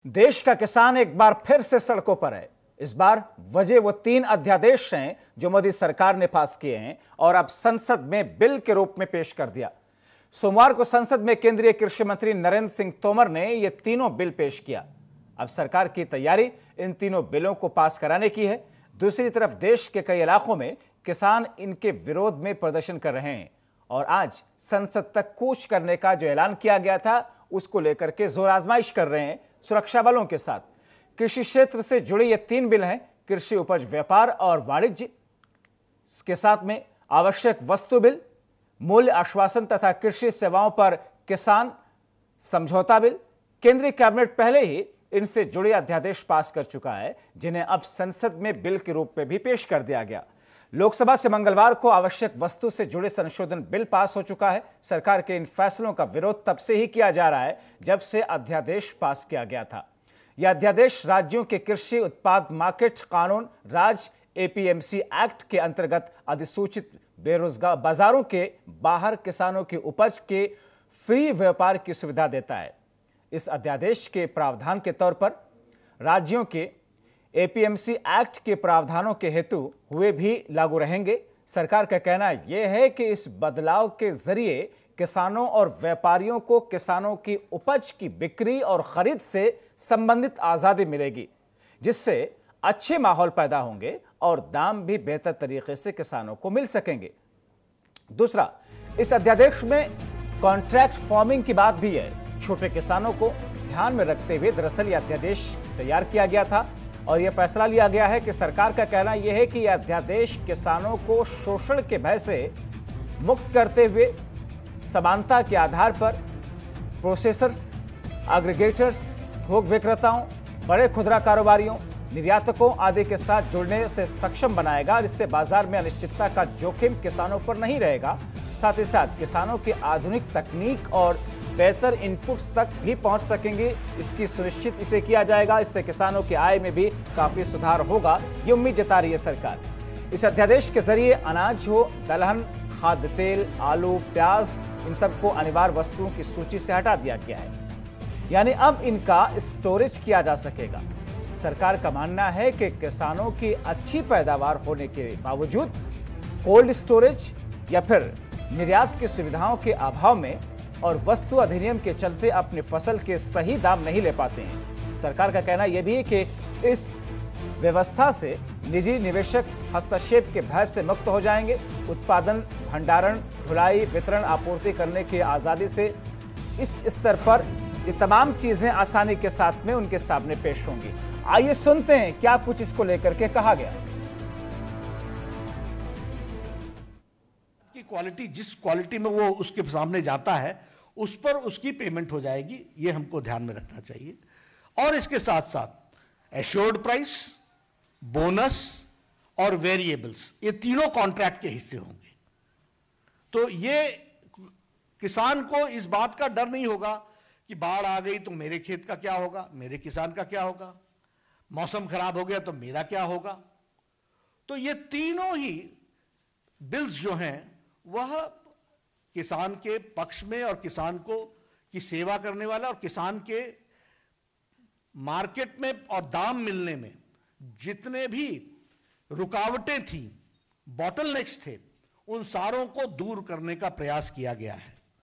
देश का किसान एक बार फिर से सड़कों पर है। इस बार वजह वो 3 अध्यादेश हैं जो मोदी सरकार ने पास किए हैं और अब संसद में बिल के रूप में पेश कर दिया। सोमवार को संसद में केंद्रीय कृषि मंत्री नरेंद्र सिंह तोमर ने ये तीनों बिल पेश किया। अब सरकार की तैयारी इन तीनों बिलों को पास कराने की है। दूसरी तरफ देश के कई इलाकों में किसान इनके विरोध में प्रदर्शन कर रहे हैं और आज संसद तक कूच करने का जो ऐलान किया गया था उसको लेकर के जोर आजमाइश कर रहे हैं सुरक्षा बलों के साथ। कृषि क्षेत्र से जुड़े ये 3 बिल हैं, कृषि उपज व्यापार और वाणिज्य, इसके साथ में आवश्यक वस्तु बिल, मूल्य आश्वासन तथा कृषि सेवाओं पर किसान समझौता बिल। केंद्रीय कैबिनेट पहले ही इनसे जुड़े अध्यादेश पास कर चुका है, जिन्हें अब संसद में बिल के रूप में भी पेश कर दिया गया। लोकसभा से मंगलवार को आवश्यक वस्तु से जुड़े संशोधन बिल पास हो चुका है। सरकार के इन फैसलों का विरोध तब से ही किया जा रहा है जब से अध्यादेश पास किया गया था। यह अध्यादेश राज्यों के कृषि उत्पाद मार्केट कानून राज एपीएमसी एक्ट के अंतर्गत अधिसूचित बेरोजगार बाजारों के बाहर किसानों की उपज के फ्री व्यापार की सुविधा देता है। इस अध्यादेश के प्रावधान के तौर पर राज्यों के एपीएमसी एक्ट के प्रावधानों के हेतु हुए भी लागू रहेंगे। सरकार का कहना यह है कि इस बदलाव के जरिए किसानों और व्यापारियों को किसानों की उपज की बिक्री और खरीद से संबंधित आजादी मिलेगी, जिससे अच्छे माहौल पैदा होंगे और दाम भी बेहतर तरीके से किसानों को मिल सकेंगे। दूसरा, इस अध्यादेश में कॉन्ट्रैक्ट फार्मिंग की बात भी है। छोटे किसानों को ध्यान में रखते हुए दरअसल यह अध्यादेश तैयार किया गया था और यह फैसला लिया गया है कि सरकार का कहना यह है कि यह अध्यादेश किसानों को शोषण के भय से मुक्त करते हुए समानता के आधार पर प्रोसेसर्स, एग्रीगेटर्स, थोक विक्रेताओं, बड़े खुदरा कारोबारियों, निर्यातकों आदि के साथ जुड़ने से सक्षम बनाएगा। इससे बाजार में अनिश्चितता का जोखिम किसानों पर नहीं रहेगा। साथ ही साथ किसानों की आधुनिक तकनीक और बेहतर इनपुट्स तक भी पहुंच सकेंगे, इसकी सुनिश्चित इसे किया जाएगा। इससे किसानों की आय में भी काफी सुधार होगा, ये उम्मीद जता रही है सरकार। इस अध्यादेश के जरिए अनाज हो, दलहन, खाद्य तेल, आलू, प्याज, इन सबको अनिवार्य वस्तुओं की सूची से हटा दिया गया है, यानी अब इनका स्टोरेज किया जा सकेगा। सरकार का मानना है कि किसानों की अच्छी पैदावार होने के बावजूद कोल्ड स्टोरेज या फिर निर्यात की सुविधाओं के अभाव में और वस्तु अधिनियम के चलते अपनी फसल के सही दाम नहीं ले पाते हैं। सरकार का कहना यह भी है कि इस व्यवस्था से निजी निवेशक हस्तक्षेप के भय से मुक्त हो जाएंगे। उत्पादन, भंडारण, ढुलाई, वितरण, आपूर्ति करने की आजादी से इस स्तर पर ये तमाम चीजें आसानी के साथ में उनके सामने पेश होंगी। आइए सुनते हैं क्या कुछ इसको लेकर के कहा गया। क्वालिटी, जिस क्वालिटी में वो उसके सामने जाता है उस पर उसकी पेमेंट हो जाएगी, ये हमको ध्यान में रखना चाहिए। और इसके साथ साथ एश्योर्ड प्राइस, बोनस और वेरिएबल्स, ये तीनों कॉन्ट्रैक्ट के हिस्से होंगे। तो ये किसान को इस बात का डर नहीं होगा कि बाढ़ आ गई तो मेरे खेत का क्या होगा, मेरे किसान का क्या होगा, मौसम खराब हो गया तो मेरा क्या होगा। तो ये तीनों ही बिल्स जो हैं वह किसान के पक्ष में और किसान को की सेवा करने वाला और किसान के मार्केट में और दाम मिलने में जितने भी रुकावटें थी, बॉटलनेक्स थे, उन सारों को दूर करने का प्रयास किया गया है।